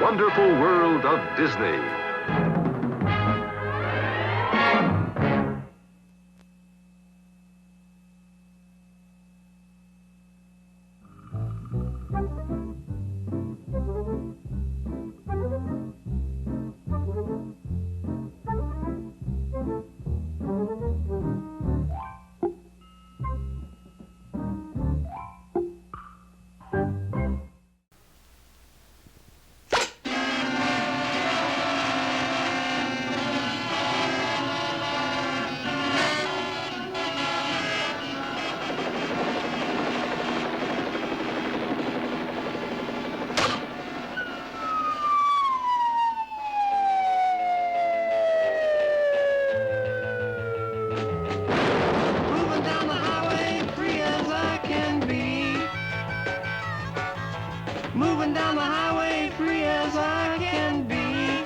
wonderful world of Disney. Moving down the highway free as I can be.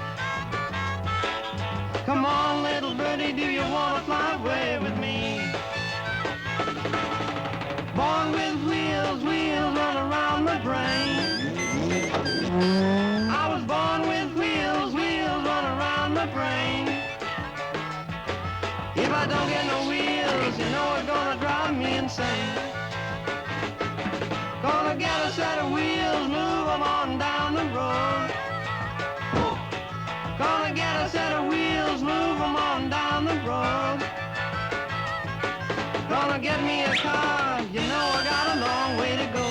Come on, little birdie, do you want to fly away with me? Born with wheels, wheels run around my brain. I was born with wheels, wheels run around my brain. If I don't get no wheels, you know it's gonna drive me insane. Gonna get a set of wheels, move them on down the road. Gonna get a set of wheels, move them on down the road. Gonna get me a car, you know I got a long way to go.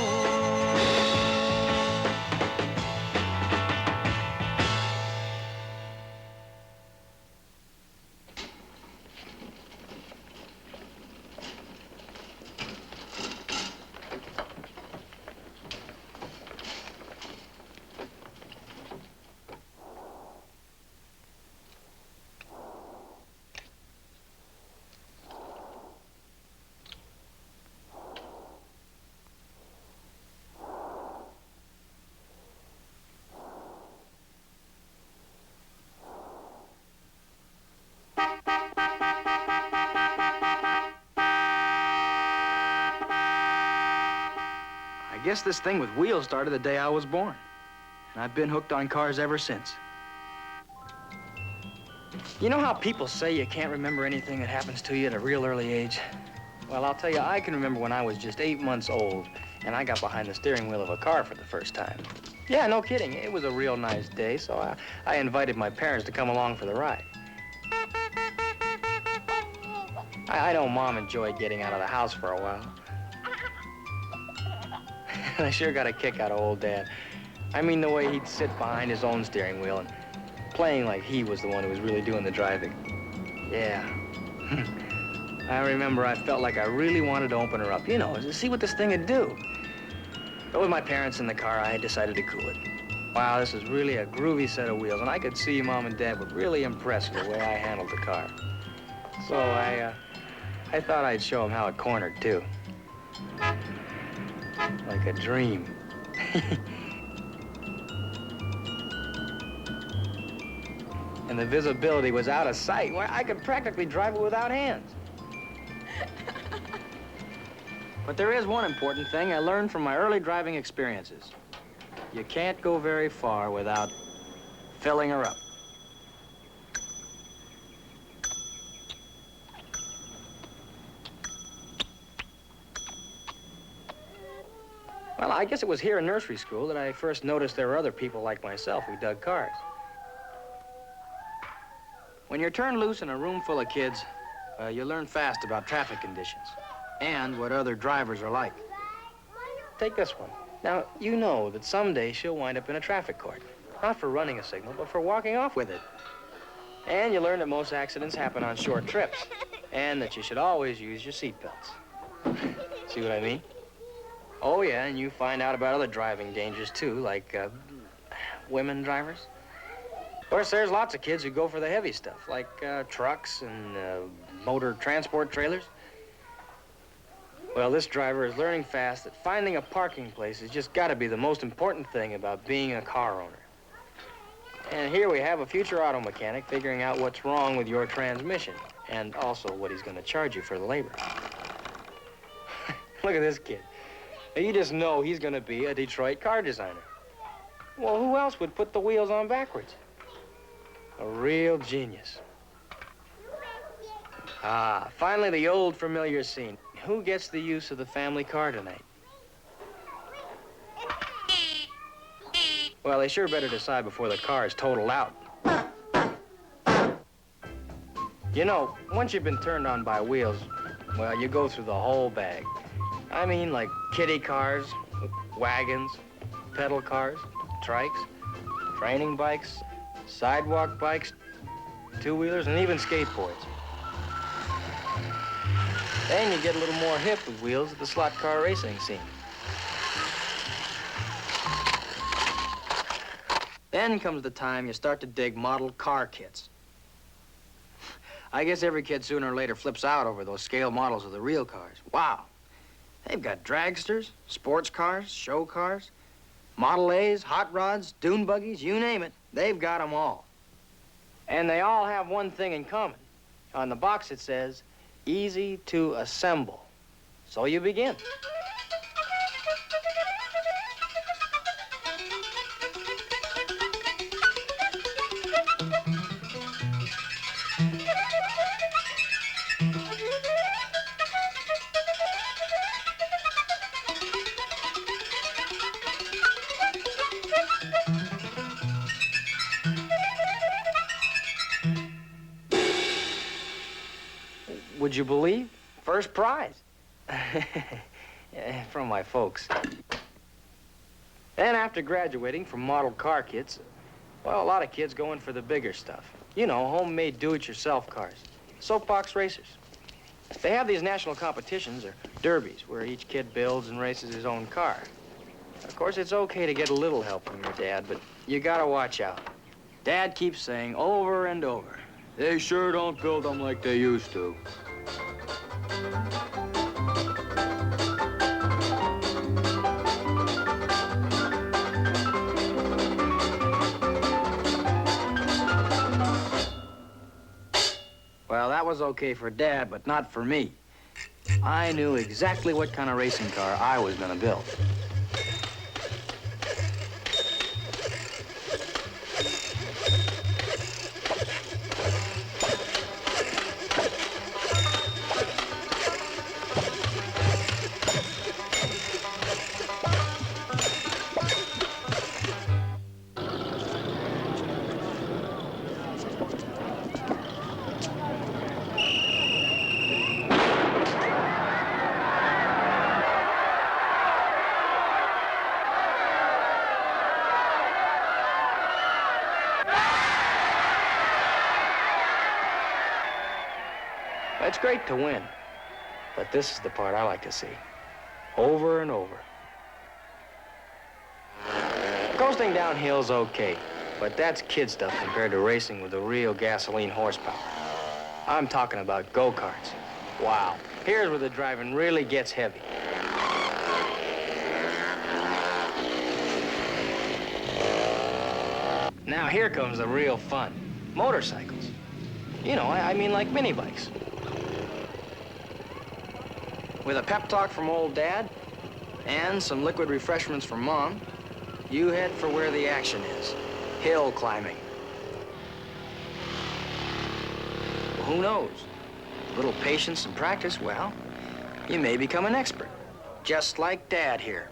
I guess this thing with wheels started the day I was born. And I've been hooked on cars ever since. You know how people say you can't remember anything that happens to you at a real early age? Well, I'll tell you, I can remember when I was just 8 months old and I got behind the steering wheel of a car for the first time. Yeah, no kidding. It was a real nice day, so I invited my parents to come along for the ride. I know Mom enjoyed getting out of the house for a while. I sure got a kick out of old Dad. I mean, the way he'd sit behind his own steering wheel and playing like he was the one who was really doing the driving. Yeah. I remember I felt like I really wanted to open her up, you know, to see what this thing would do. But with my parents in the car, I had decided to cool it. Wow, this is really a groovy set of wheels, and I could see Mom and Dad were really impressed with the way I handled the car. So I thought I'd show them how it cornered, too. Like a dream. And the visibility was out of sight. Why, I could practically drive it without hands. But there is one important thing I learned from my early driving experiences. You can't go very far without filling her up. Well, I guess it was here in nursery school that I first noticed there were other people like myself who dug cars. When you're turned loose in a room full of kids, you learn fast about traffic conditions and what other drivers are like. Take this one. Now, you know that someday she'll wind up in a traffic court. Not for running a signal, but for walking off with it. And you learn that most accidents happen on short trips, and that you should always use your seatbelts. See what I mean? Oh, yeah, and you find out about other driving dangers, too, like women drivers. Of course, there's lots of kids who go for the heavy stuff, like trucks and motor transport trailers. Well, this driver is learning fast that finding a parking place has just got to be the most important thing about being a car owner. And here we have a future auto mechanic figuring out what's wrong with your transmission, and also what he's going to charge you for the labor. Look at this kid. You just know he's going to be a Detroit car designer. Well, who else would put the wheels on backwards? A real genius. Ah, finally the old familiar scene. Who gets the use of the family car tonight? Well, they sure better decide before the car is totaled out. You know, once you've been turned on by wheels, well, you go through the whole bag. I mean, like kiddie cars, wagons, pedal cars, trikes, training bikes, sidewalk bikes, two-wheelers, and even skateboards. Then you get a little more hip with wheels at the slot car racing scene. Then comes the time you start to dig model car kits. I guess every kid sooner or later flips out over those scale models of the real cars. Wow. They've got dragsters, sports cars, show cars, Model A's, hot rods, dune buggies, you name it. They've got them all. And they all have one thing in common. On the box it says, easy to assemble. So you begin. Would you believe? First prize. From my folks. Then after graduating from model car kits, well, a lot of kids go in for the bigger stuff. You know, homemade do-it-yourself cars. Soapbox racers. They have these national competitions, or derbies, where each kid builds and races his own car. Of course, it's okay to get a little help from your dad, but you gotta watch out. Dad keeps saying over and over, they sure don't build them like they used to. Well, that was okay for Dad, but not for me. I knew exactly what kind of racing car I was gonna build. It's great to win, but this is the part I like to see. Over and over. Coasting downhill's okay, but that's kid stuff compared to racing with the real gasoline horsepower. I'm talking about go-karts. Wow. Here's where the driving really gets heavy. Now here comes the real fun. Motorcycles. You know, I mean like mini bikes. With a pep talk from old Dad and some liquid refreshments from Mom, you head for where the action is. Hill climbing. Well, who knows? A little patience and practice, well, you may become an expert. Just like Dad here.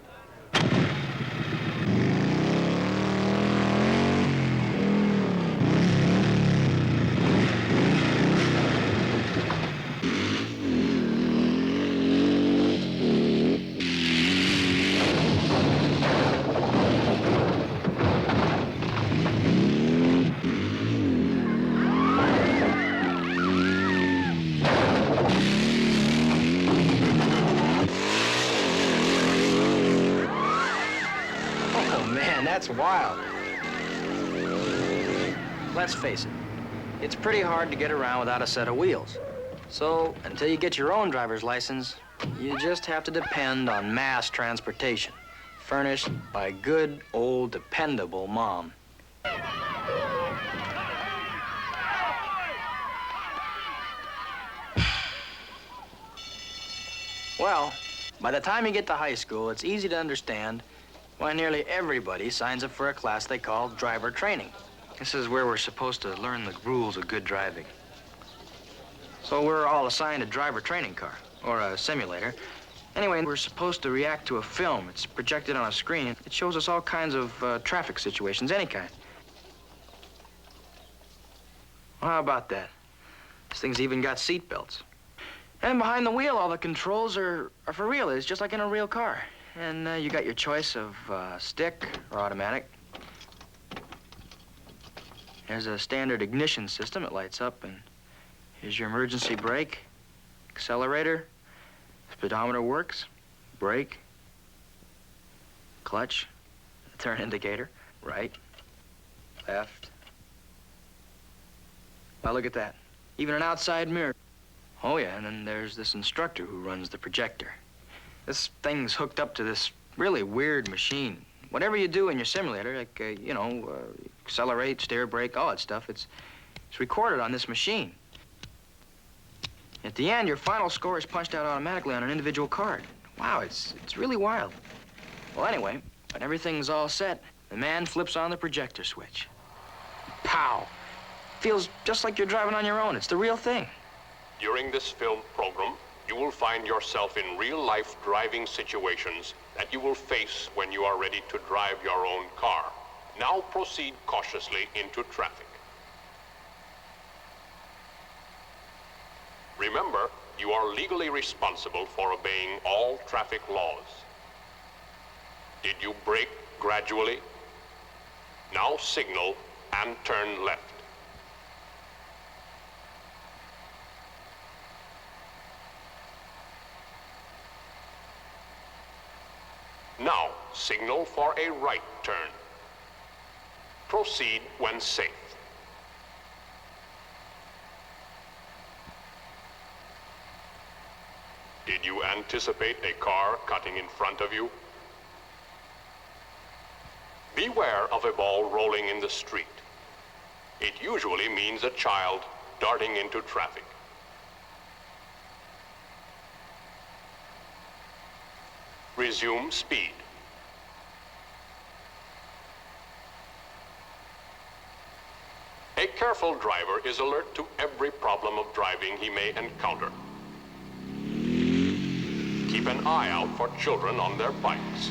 That's wild. Let's face it, it's pretty hard to get around without a set of wheels. So, until you get your own driver's license, you just have to depend on mass transportation, furnished by good, old, dependable Mom. Well, by the time you get to high school, it's easy to understand Why, nearly everybody signs up for a class they call driver training. This is where we're supposed to learn the rules of good driving. So we're all assigned a driver training car, or a simulator. Anyway, we're supposed to react to a film. It's projected on a screen. It shows us all kinds of traffic situations, any kind. Well, how about that? This thing's even got seat belts. And behind the wheel, all the controls are for real. It's just like in a real car. And you got your choice of stick or automatic. There's a standard ignition system. It lights up, and here's your emergency brake, accelerator, speedometer works, brake, clutch, turn indicator, right, left. Well, look at that. Even an outside mirror. Oh, yeah, and then there's this instructor who runs the projector. This thing's hooked up to this really weird machine. Whatever you do in your simulator, like, accelerate, steer, brake, all that stuff, it's recorded on this machine. At the end, your final score is punched out automatically on an individual card. Wow, it's really wild. Well, anyway, when everything's all set, the man flips on the projector switch. Pow! Feels just like you're driving on your own. It's the real thing. During this film program, you will find yourself in real-life driving situations that you will face when you are ready to drive your own car. Now proceed cautiously into traffic. Remember, you are legally responsible for obeying all traffic laws. Did you brake gradually? Now signal and turn left. Now, signal for a right turn. Proceed when safe. Did you anticipate a car cutting in front of you? Beware of a ball rolling in the street. It usually means a child darting into traffic. Resume speed. A careful driver is alert to every problem of driving he may encounter. Keep an eye out for children on their bikes.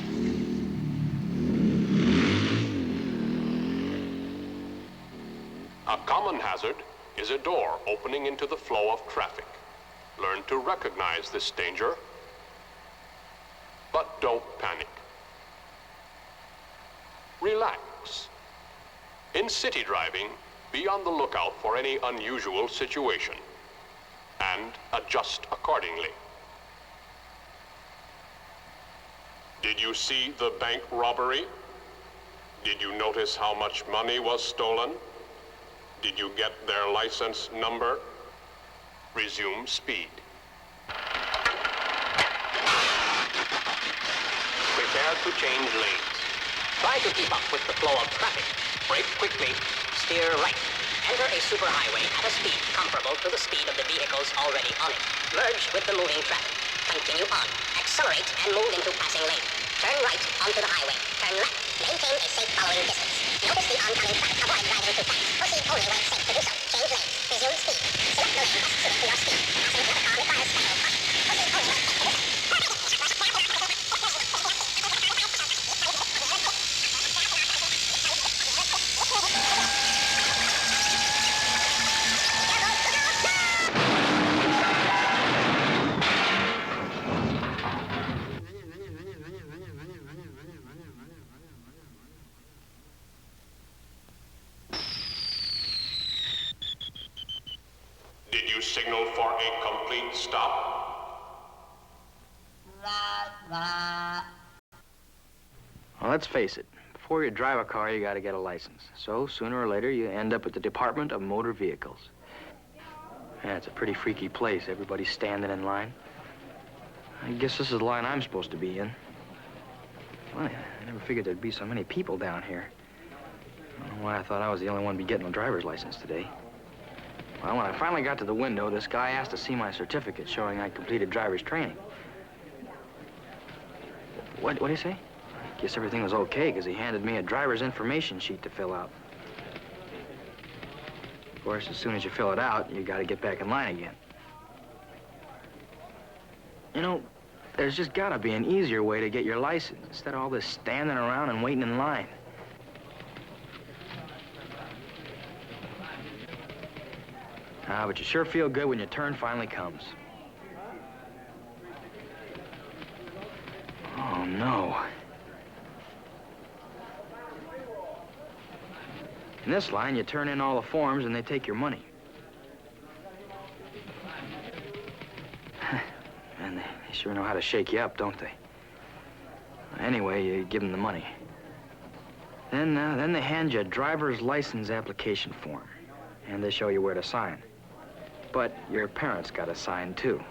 A common hazard is a door opening into the flow of traffic. Learn to recognize this danger, but don't panic. Relax. In city driving, be on the lookout for any unusual situation and adjust accordingly. Did you see the bank robbery? Did you notice how much money was stolen? Did you get their license number? Resume speed. Prepare to change lanes. Try to keep up with the flow of traffic. Brake quickly, steer right. Enter a superhighway at a speed comparable to the speed of the vehicles already on it. Merge with the moving traffic. Continue on. Accelerate and move into passing lane. Turn right onto the highway. Turn left. Maintain a safe following distance. Notice the oncoming traffic. Avoid driving too fast. Proceed only when it's safe to do so. Change lane. Resume speed. Select the lane best suited to your speed. Passing another car requires special caution. Proceed only when it's safe to do so. Did you signal for a complete stop? Well, let's face it. Before you drive a car, you got to get a license. So, sooner or later, you end up at the Department of Motor Vehicles. Yeah, it's a pretty freaky place. Everybody's standing in line. I guess this is the line I'm supposed to be in. Well, I never figured there'd be so many people down here. I don't know why I thought I was the only one to be getting a driver's license today. Well, when I finally got to the window, this guy asked to see my certificate showing I completed driver's training. What do you say? Guess everything was okay, because he handed me a driver's information sheet to fill out. Of course, as soon as you fill it out, you got to get back in line again. You know, there's just got to be an easier way to get your license, instead of all this standing around and waiting in line. But you sure feel good when your turn finally comes. Oh, no. In this line, you turn in all the forms and they take your money. And they sure know how to shake you up, don't they? Anyway, you give them the money. Then they hand you a driver's license application form, and they show you where to sign. But your parents got to sign, too.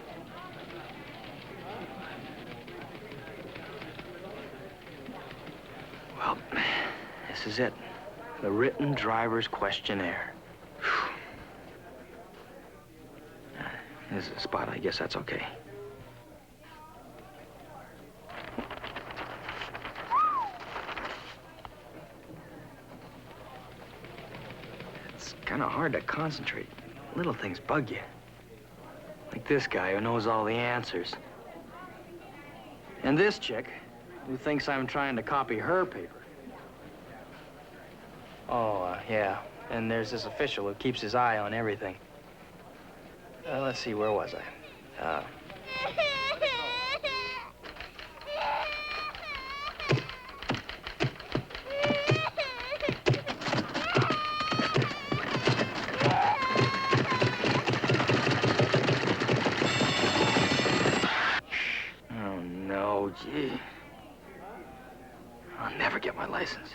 Well, this is it. The written driver's questionnaire. This is a spot. I guess that's okay. It's kind of hard to concentrate. Little things bug you. Like this guy who knows all the answers. And this chick who thinks I'm trying to copy her paper. Oh, yeah. And there's this official who keeps his eye on everything. Let's see, where was I? Oh, no, gee. I'll never get my license.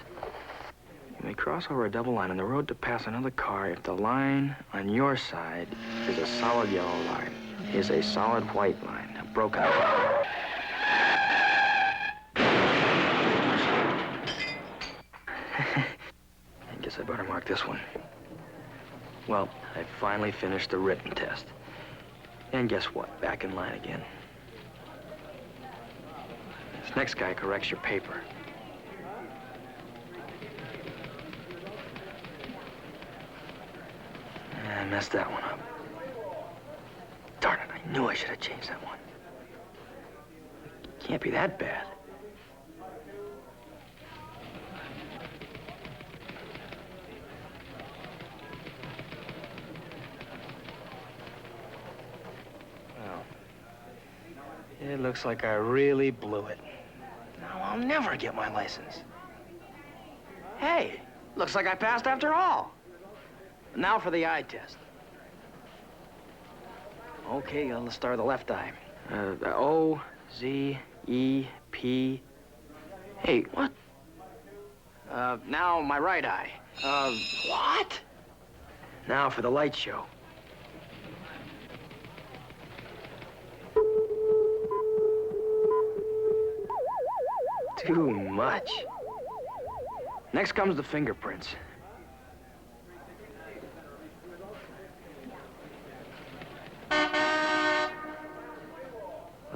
You may cross over a double line on the road to pass another car if the line on your side is a solid yellow line, is a solid white line, a broken line. I guess I better mark this one. Well, I finally finished the written test. And guess what? Back in line again. This next guy corrects your paper. I messed that one up. Darn it, I knew I should have changed that one. Can't be that bad. Well, it looks like I really blew it. Now I'll never get my license. Hey, looks like I passed after all. Now for the eye test. Okay, let's start with the left eye. O, Z, E, P. Hey, what? Now my right eye. What? Now for the light show. Too much. Next comes the fingerprints.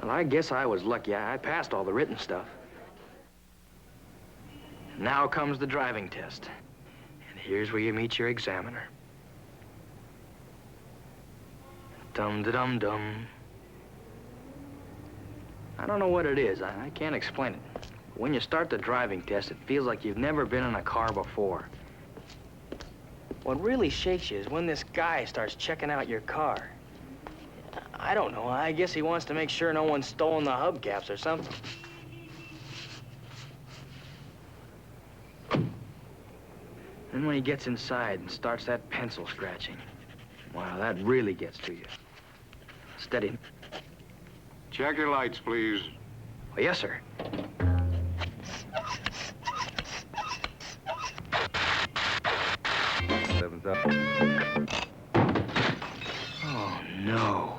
Well, I guess I was lucky. I passed all the written stuff. Now comes the driving test. And here's where you meet your examiner. Dum-da-dum-dum. I don't know what it is. I can't explain it. But when you start the driving test, it feels like you've never been in a car before. What really shakes you is when this guy starts checking out your car. I don't know. I guess he wants to make sure no one's stolen the hubcaps or something. Then when he gets inside and starts that pencil scratching, wow, that really gets to you. Steady. Check your lights, please. Oh, yes, sir. Seven's up. Oh, no.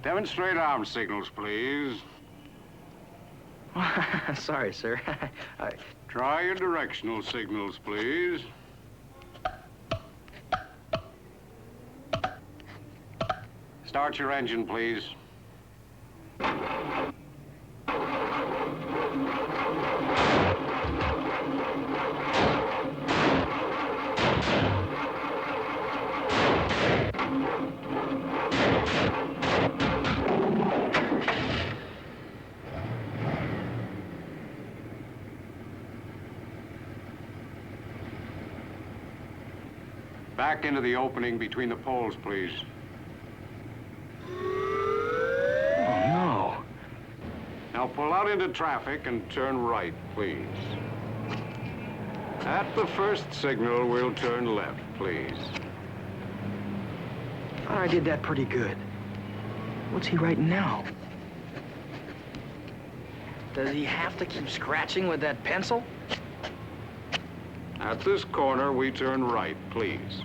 Demonstrate arm signals, please. Sorry, sir. Try your directional signals, please. Start your engine, please. Back into the opening between the poles, please. Oh, no. Now pull out into traffic and turn right, please. At the first signal, we'll turn left, please. Thought I did that pretty good. What's he writing now? Does he have to keep scratching with that pencil? At this corner, we turn right, please.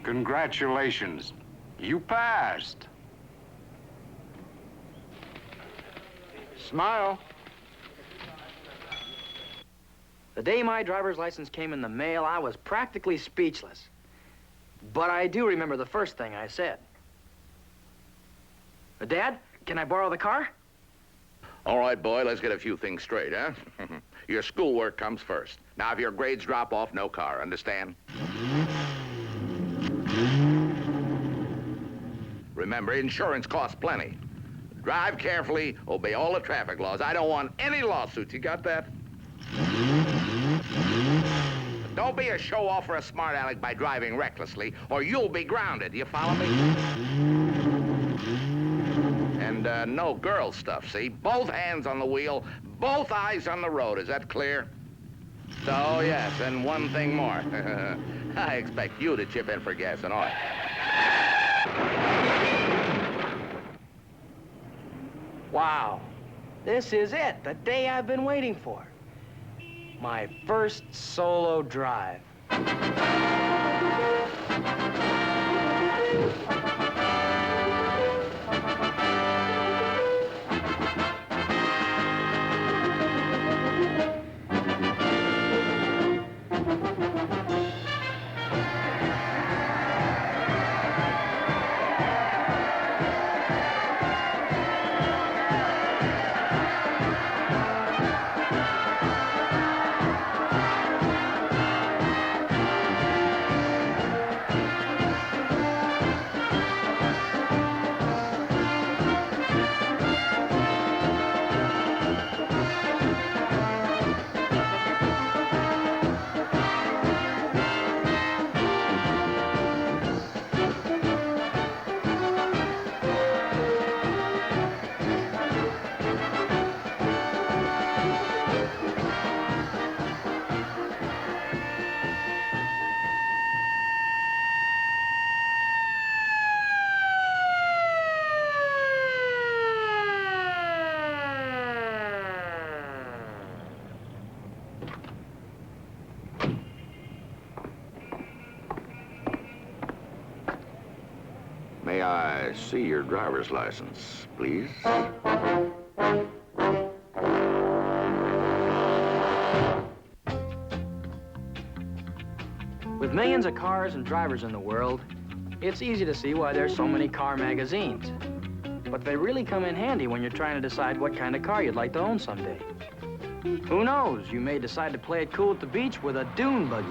Congratulations. You passed. Smile. The day my driver's license came in the mail, I was practically speechless. But I do remember the first thing I said. Dad, can I borrow the car? All right, boy, let's get a few things straight, huh? Your schoolwork comes first. Now, if your grades drop off, no car, understand? Remember, insurance costs plenty. Drive carefully, obey all the traffic laws. I don't want any lawsuits, you got that? Don't be a show-off or a smart aleck by driving recklessly, or you'll be grounded, you follow me? And no girl stuff, see? Both hands on the wheel, both eyes on the road, is that clear? So, yes, and one thing more. I expect you to chip in for gas and oil. Wow. This is it, the day I've been waiting for. My first solo drive. May I see your driver's license, please? With millions of cars and drivers in the world, it's easy to see why there's so many car magazines. But they really come in handy when you're trying to decide what kind of car you'd like to own someday. Who knows, you may decide to play it cool at the beach with a dune buggy.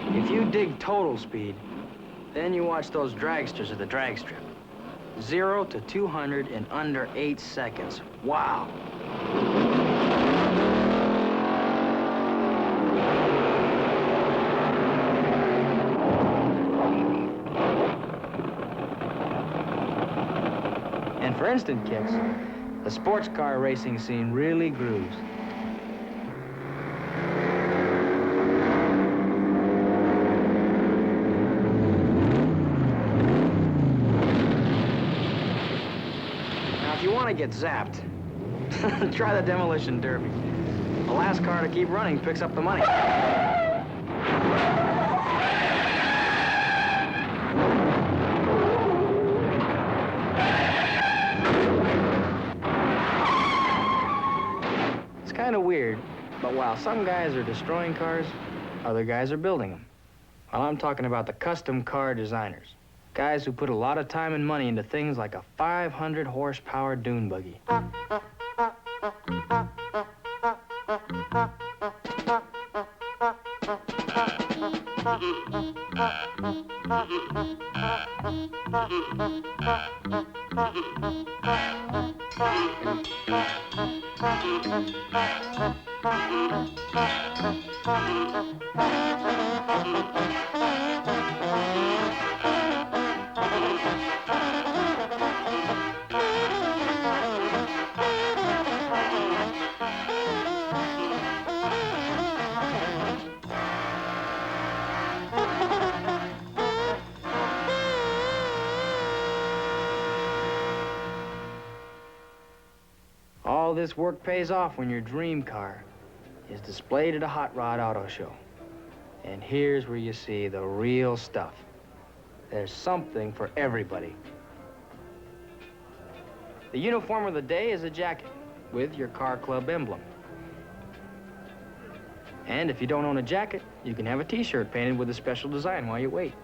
If you dig total speed, then you watch those dragsters at the drag strip. 0 to 200 in under 8 seconds. Wow. And for instant kicks, the sports car racing scene really grooves. Now, if you want to get zapped, try the demolition derby. The last car to keep running picks up the money. It's kind of weird, but while some guys are destroying cars, other guys are building them. While I'm talking about the custom car designers, guys who put a lot of time and money into things like a 500 horsepower dune buggy. All this work pays off when your dream car is displayed at a hot rod auto show. And here's where you see the real stuff. There's something for everybody. The uniform of the day is a jacket with your car club emblem. And if you don't own a jacket, you can have a t-shirt painted with a special design while you wait.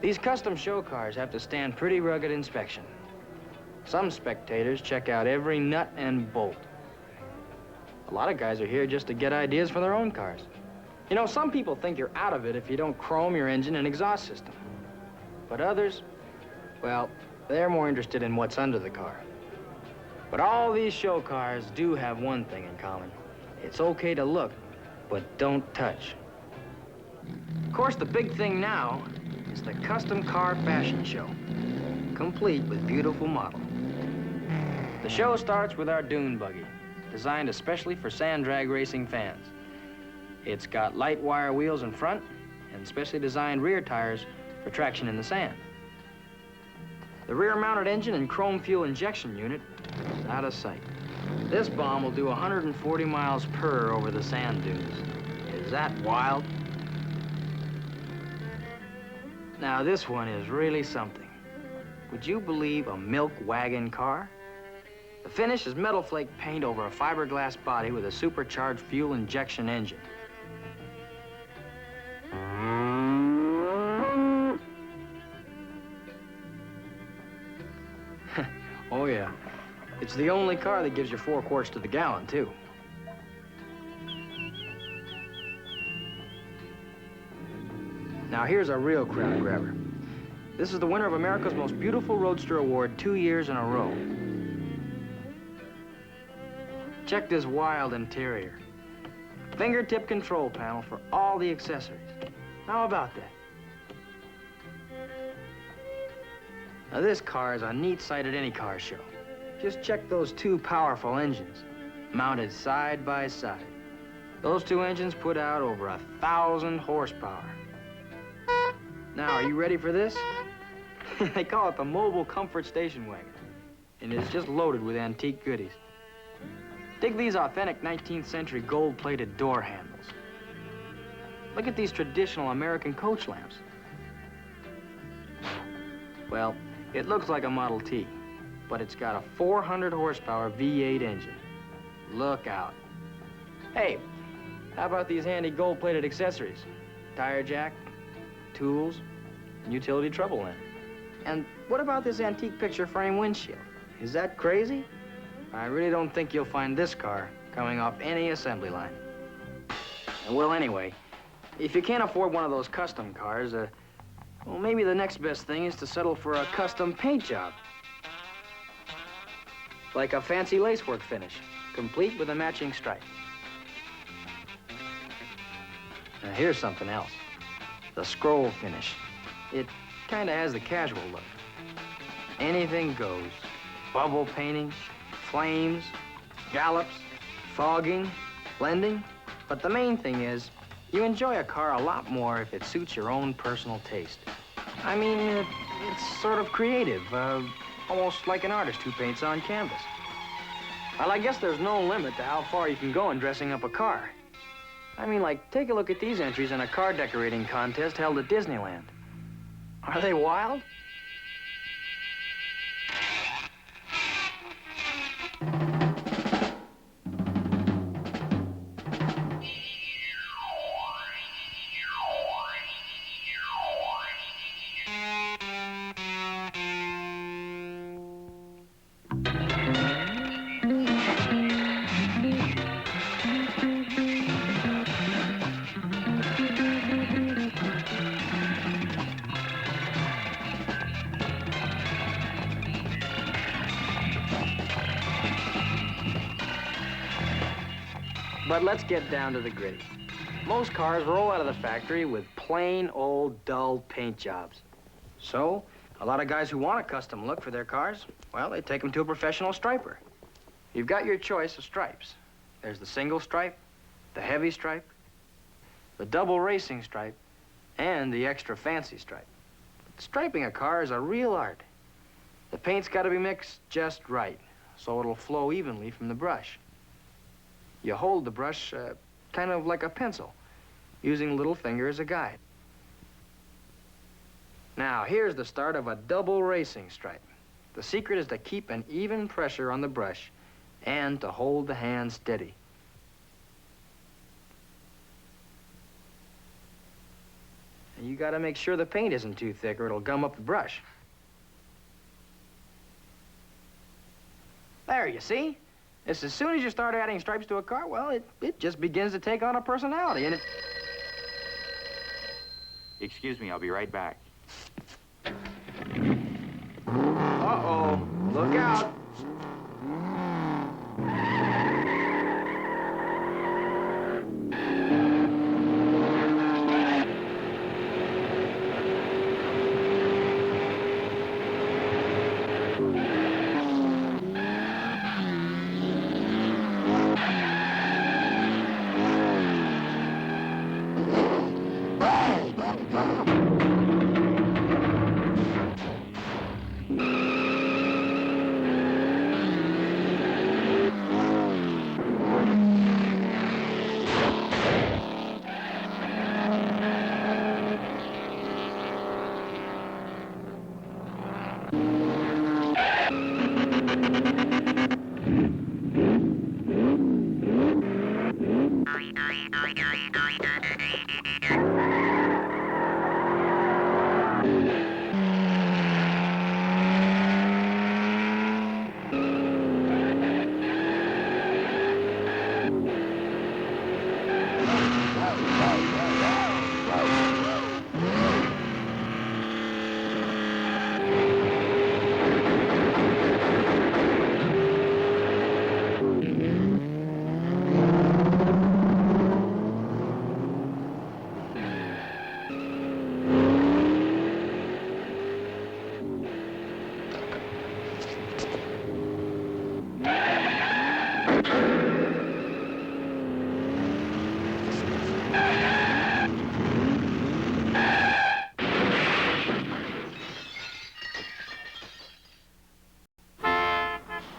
These custom show cars have to stand pretty rugged inspection. Some spectators check out every nut and bolt. A lot of guys are here just to get ideas for their own cars. You know, some people think you're out of it if you don't chrome your engine and exhaust system. But others, well, they're more interested in what's under the car. But all these show cars do have one thing in common. It's okay to look, but don't touch. Of course, the big thing now is the custom car fashion show, complete with beautiful models. The show starts with our dune buggy, designed especially for sand drag racing fans. It's got light wire wheels in front and specially designed rear tires for traction in the sand. The rear-mounted engine and chrome fuel injection unit is out of sight. This bomb will do 140 miles per over the sand dunes. Is that wild? Now, this one is really something. Would you believe a milk wagon car? The finish is metal flake paint over a fiberglass body with a supercharged fuel injection engine. Oh, yeah. It's the only car that gives you 4 quarts to the gallon, too. Now, here's a real crowd grabber. This is the winner of America's Most Beautiful Roadster Award 2 years in a row. Check this wild interior. Fingertip control panel for all the accessories. How about that? Now, this car is a neat sight at any car show. Just check those 2 powerful engines, mounted side by side. Those 2 engines put out over 1,000 horsepower. Now, are you ready for this? They call it the Mobile Comfort Station Wagon, and it's just loaded with antique goodies. Dig these authentic 19th century gold-plated door handles. Look at these traditional American coach lamps. Well, it looks like a Model T, but it's got a 400 horsepower V8 engine. Look out. Hey, how about these handy gold-plated accessories? Tire jack, tools, and utility trouble lamp. And what about this antique picture frame windshield? Is that crazy? I really don't think you'll find this car coming off any assembly line. Well, anyway, if you can't afford one of those custom cars, well, maybe the next best thing is to settle for a custom paint job. Like a fancy lacework finish, complete with a matching stripe. Now, here's something else. The scroll finish. It kind of has the casual look. anything goes. Bubble painting, flames, gallops, fogging, blending. But the main thing is, you enjoy a car a lot more if it suits your own personal taste. I mean, it's sort of creative, almost like an artist who paints on canvas. Well, I guess there's no limit to how far you can go in dressing up a car. I mean, like, take a look at these entries in a car decorating contest held at Disneyland. Are they wild? But let's get down to the gritty. Most cars roll out of the factory with plain old dull paint jobs. So, a lot of guys who want a custom look for their cars, well, they take them to a professional striper. You've got your choice of stripes. There's the single stripe, the heavy stripe, the double racing stripe, and the extra fancy stripe. But striping a car is a real art. The paint's got to be mixed just right, so it'll flow evenly from the brush. You hold the brush kind of like a pencil, using the little finger as a guide. Now, here's the start of a double racing stripe. The secret is to keep an even pressure on the brush and to hold the hand steady. And you gotta make sure the paint isn't too thick or it'll gum up the brush. There, you see? As soon as you start adding stripes to a car, well, it just begins to take on a personality, and it... Excuse me, I'll be right back. Uh-oh, look out.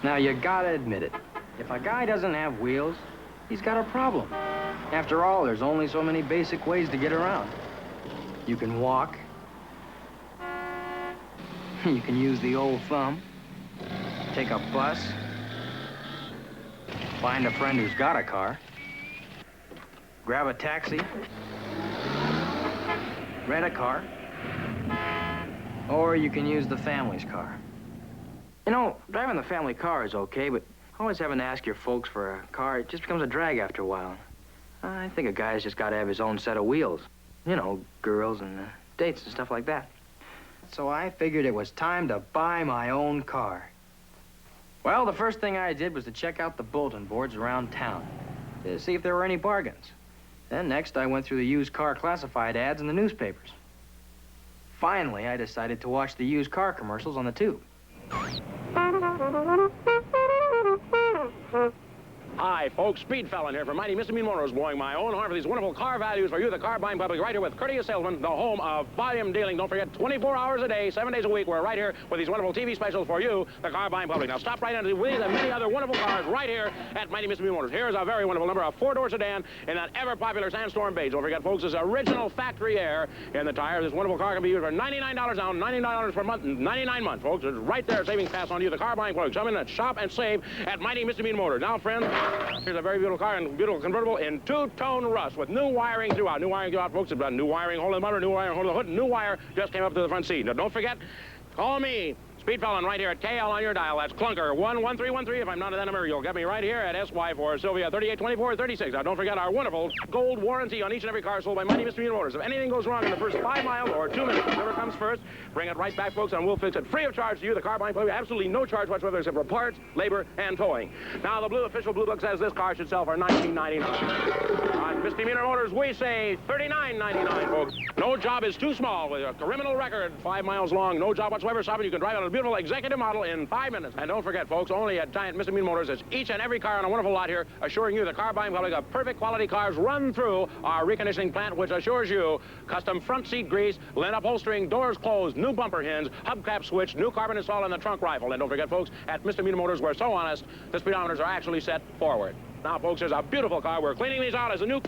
Now, you gotta admit it. If a guy doesn't have wheels, he's got a problem. After all, there's only so many basic ways to get around. You can walk. You can use the old thumb. Take a bus. Find a friend who's got a car. Grab a taxi. Rent a car. Or you can use the family's car. You know, driving the family car is okay, but always having to ask your folks for a car, it just becomes a drag after a while. I think a guy's just got to have his own set of wheels. You know, girls and dates and stuff like that. So I figured it was time to buy my own car. Well, the first thing I did was to check out the bulletin boards around town to see if there were any bargains. Then next, I went through the used car classified ads in the newspapers. Finally, I decided to watch the used car commercials on the tube. Hi, folks. Speed Fallon here from Mighty Misdemeanor Motors, blowing my own horn for these wonderful car values for you, the car buying public, right here with Courteous Salesman, the home of volume dealing. Don't forget, 24 hours a day, 7 days a week. We're right here with these wonderful TV specials for you, the car buying public. Now, stop right into these and many other wonderful cars right here at Mighty Misdemeanor Motors. Here's a very wonderful number, a four-door sedan in that ever-popular Sandstorm beige. Don't forget, folks, this original factory air in the tire. This wonderful car can be used for $99 down, $99 per month, 99 months, folks. It's right there, savings pass on you, the car buying public. Come in and shop and save at Mighty Misdemeanor Motors. Now, friends, here's a very beautiful car and beautiful convertible in two-tone rust with new wiring throughout. New wiring throughout, folks. New wiring holding the motor, new wiring holding the hood, new wire just came up to the front seat. Now, don't forget, call me, Speed Fallon, right here at KL on your dial. That's Clunker 11313. If I'm not at that number, you'll get me right here at SY for Sylvia 382436. Now, don't forget our wonderful gold warranty on each and every car sold by Mighty Misdemeanor Motors. If anything goes wrong in the first 5 miles or 2 minutes, whatever comes first, bring it right back, folks, and we'll fix it free of charge to you, the car buying public. Absolutely no charge whatsoever except for parts, labor, and towing. Now, the official Blue Book says this car should sell for $19.99. On Misdemeanor Motors, we say $39.99, folks. No job is too small with a criminal record 5 miles long. No job whatsoever stopping. You can drive on a beautiful executive model in 5 minutes. And don't forget, folks, only at Giant Misdemeanor Motors is each and every car on a wonderful lot here, assuring you the car buying public of perfect quality cars run through our reconditioning plant, which assures you custom front seat grease, lint upholstering, doors closed, new bumper hinge, hubcap switch, new carbon installed in the trunk rifle. And don't forget, folks, at Misdemeanor Motors, we're so honest, the speedometers are actually set forward. Now, folks, there's a beautiful car. We're cleaning these out as the new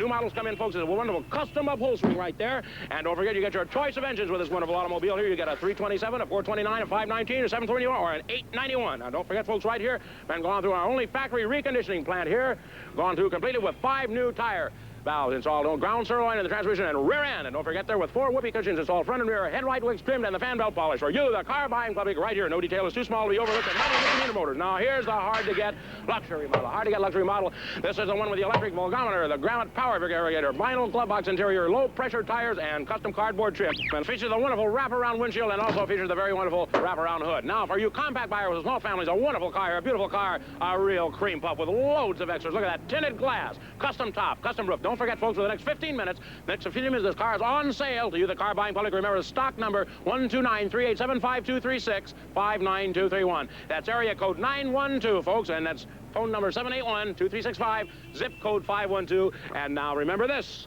models come in, folks. There's a wonderful custom upholstering right there. And don't forget, you get your choice of engines with this wonderful automobile here. You get a 327, a 429, a 519, a 721, or an 891. Now, don't forget, folks, right here, been gone through our only factory reconditioning plant here. Gone through completely with 5 new tire valves installed, ground sirloin in the transmission and rear end. And don't forget, there with 4 whoopee cushions installed front and rear, headlight wicks trimmed, and the fan belt polished. For you, the car buying public, right here. No detail is too small to be overlooked at Mighty Misdemeanor Motors. Now, here's the hard-to-get luxury model. Hard-to-get luxury model. This is the one with the electric vulgometer, the grommet power irrigator, vinyl glove box interior, low-pressure tires, and custom cardboard trim. And features the wonderful wraparound windshield and also features the very wonderful wraparound hood. Now, for you compact buyers with small families, a wonderful car, a beautiful car, a real cream puff with loads of extras. Look at that tinted glass, custom top, custom roof. Don't forget, folks, for the next 15 minutes, this car is on sale to you, the car buying public. Remember, the stock number 129-387-5236, 59231. That's area code 912, folks, and that's phone number 781-2365, zip code 512. And now remember this.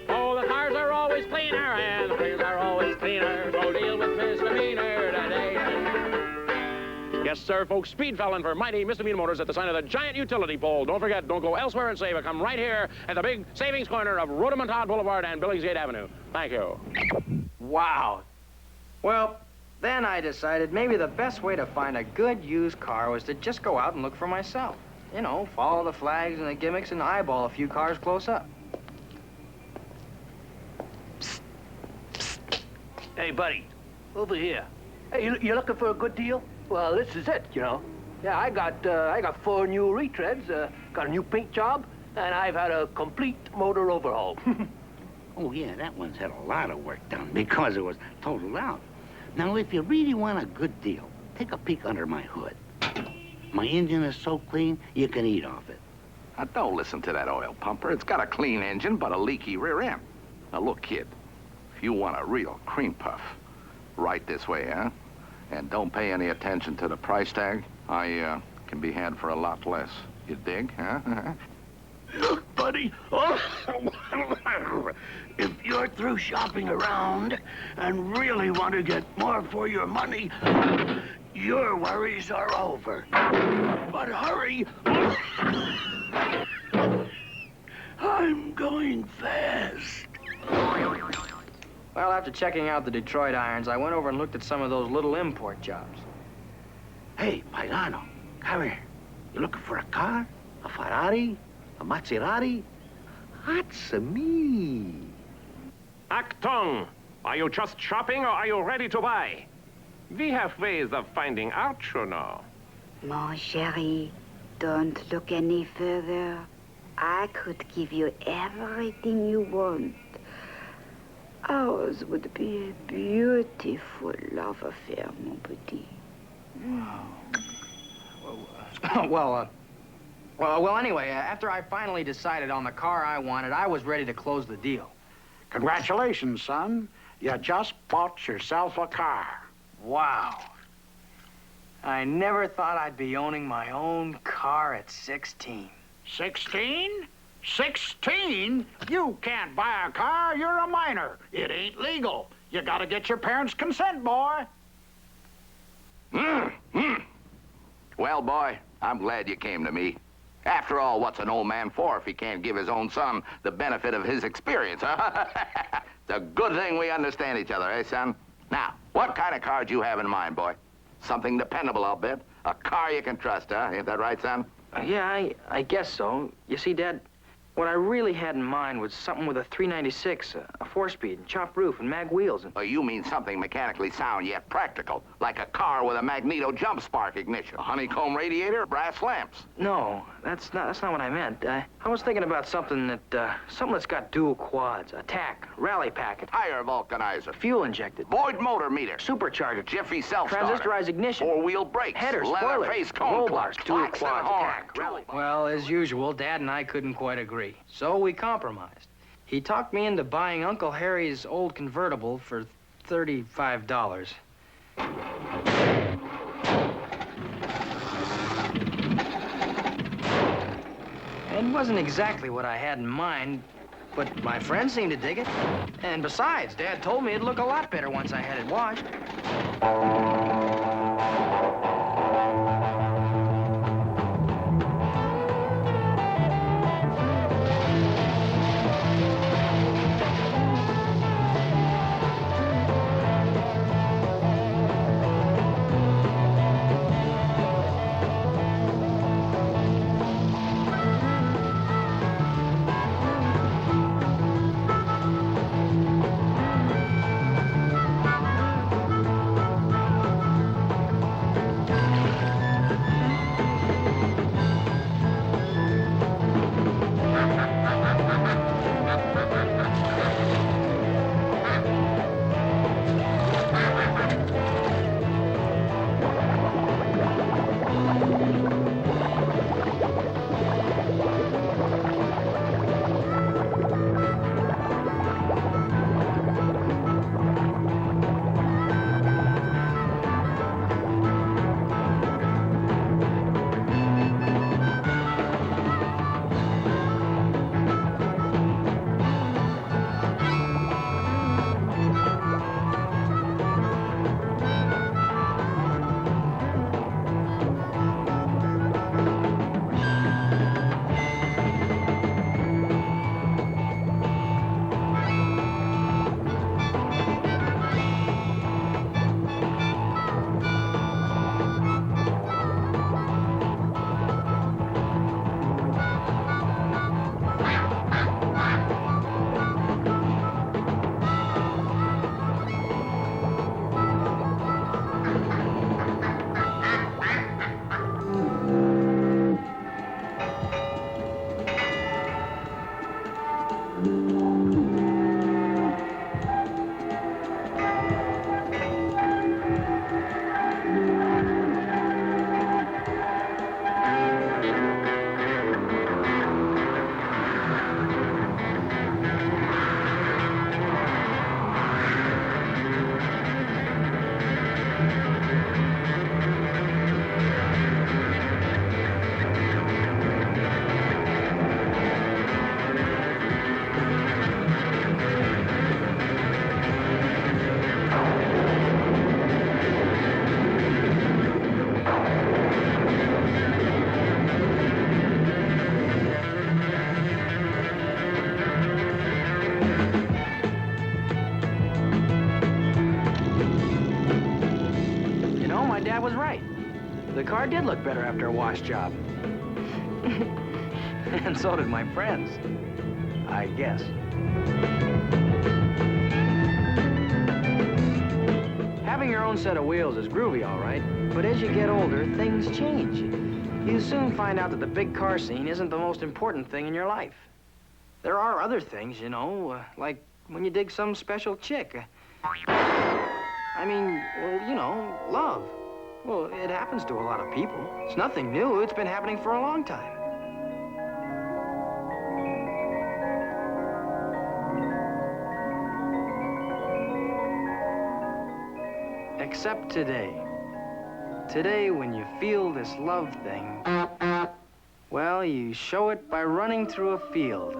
Oh, the cars are always cleaner, and the cars are always cleaner, so deal with misdemeanor today. Yes, sir, folks. Speed Fallon for Mighty Misdemeanor Motors at the sign of the giant utility pole. Don't forget, don't go elsewhere and save it. Come right here at the big savings corner of Rhodomontade Boulevard and Billingsgate Avenue. Thank you. Wow. Well, then I decided maybe the best way to find a good used car was to just go out and look for myself. You know, follow the flags and the gimmicks and eyeball a few cars close up. Psst. Psst. Hey, buddy, over here. Hey, you looking for a good deal? Well, this is it, you know. Yeah, I got 4 new retreads, got a new paint job, and I've had a complete motor overhaul. Oh, yeah, that one's had a lot of work done because it was totaled out. Now, if you really want a good deal, take a peek under my hood. My engine is so clean, you can eat off it. Now, don't listen to that oil pumper. It's got a clean engine, but a leaky rear end. Now, look, kid, if you want a real cream puff, right this way, huh? And don't pay any attention to the price tag. I can be had for a lot less. You dig, huh? Look, buddy, if you're through shopping around and really want to get more for your money, your worries are over. But hurry. I'm going fast. Well, after checking out the Detroit irons, I went over and looked at some of those little import jobs. Hey, Paisano, come here. You looking for a car? A Ferrari? A Maserati? That's me. Acton! Are you just shopping or are you ready to buy? We have ways of finding out, you know. Mon chéri, don't look any further. I could give you everything you want. Ours would be a beautiful love affair, mon petit. Well, anyway, after I finally decided on the car I wanted, I was ready to close the deal. Congratulations, son. You just bought yourself a car. Wow. I never thought I'd be owning my own car at 16. 16? 16? You can't buy a car. You're a minor. It ain't legal. You gotta get your parents' consent, boy. Well, boy, I'm glad you came to me. After all, what's an old man for if he can't give his own son the benefit of his experience, huh? It's a good thing we understand each other, eh, son? Now, what kind of car do you have in mind, boy? Something dependable, I'll bet. A car you can trust, huh? Ain't that right, son? Yeah, I guess so. You see, Dad, what I really had in mind was something with a 396, a 4-speed, and chopped roof, and mag wheels. And... Oh, you mean something mechanically sound yet practical, like a car with a magneto jump spark ignition, a honeycomb radiator, brass lamps. No, that's not what I meant. I was thinking about something that's got dual quads, a tack, rally packet, Tire vulcanizer, fuel injected, Boyd motor meter, supercharger, Jiffy self-starter, transistorized ignition, 4-wheel brakes, header, leather spoiler, face cone roll clutch, bars, dual klaxon quads, horn, tack, rally. Well, as usual, Dad and I couldn't quite agree. So we compromised. He talked me into buying Uncle Harry's old convertible for $35. It wasn't exactly what I had in mind, but my friends seemed to dig it. And besides, Dad told me it'd look a lot better once I had it washed. Dad was right. The car did look better after a wash job. And so did my friends, I guess. Having your own set of wheels is groovy, all right, but as you get older, things change. You soon find out that the big car scene isn't the most important thing in your life. There are other things, you know, like when you dig some special chick. I mean, well, you know, love. Well, it happens to a lot of people. It's nothing new. It's been happening for a long time. Except today. Today, when you feel this love thing, well, you show it by running through a field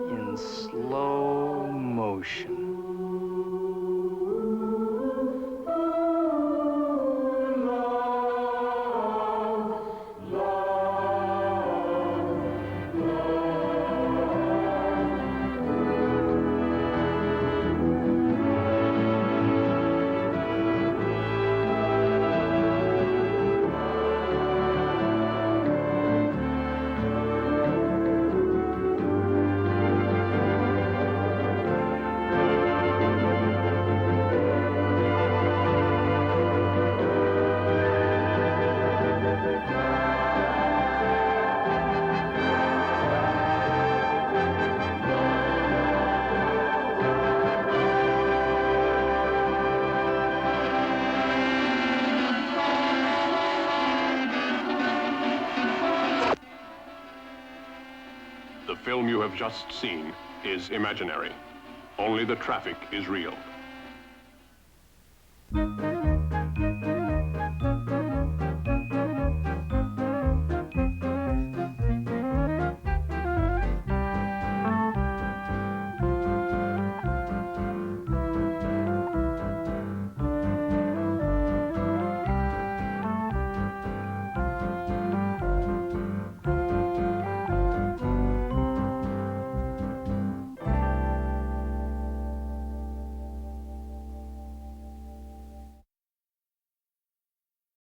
in slow motion. The film you have just seen is imaginary. Only the traffic is real.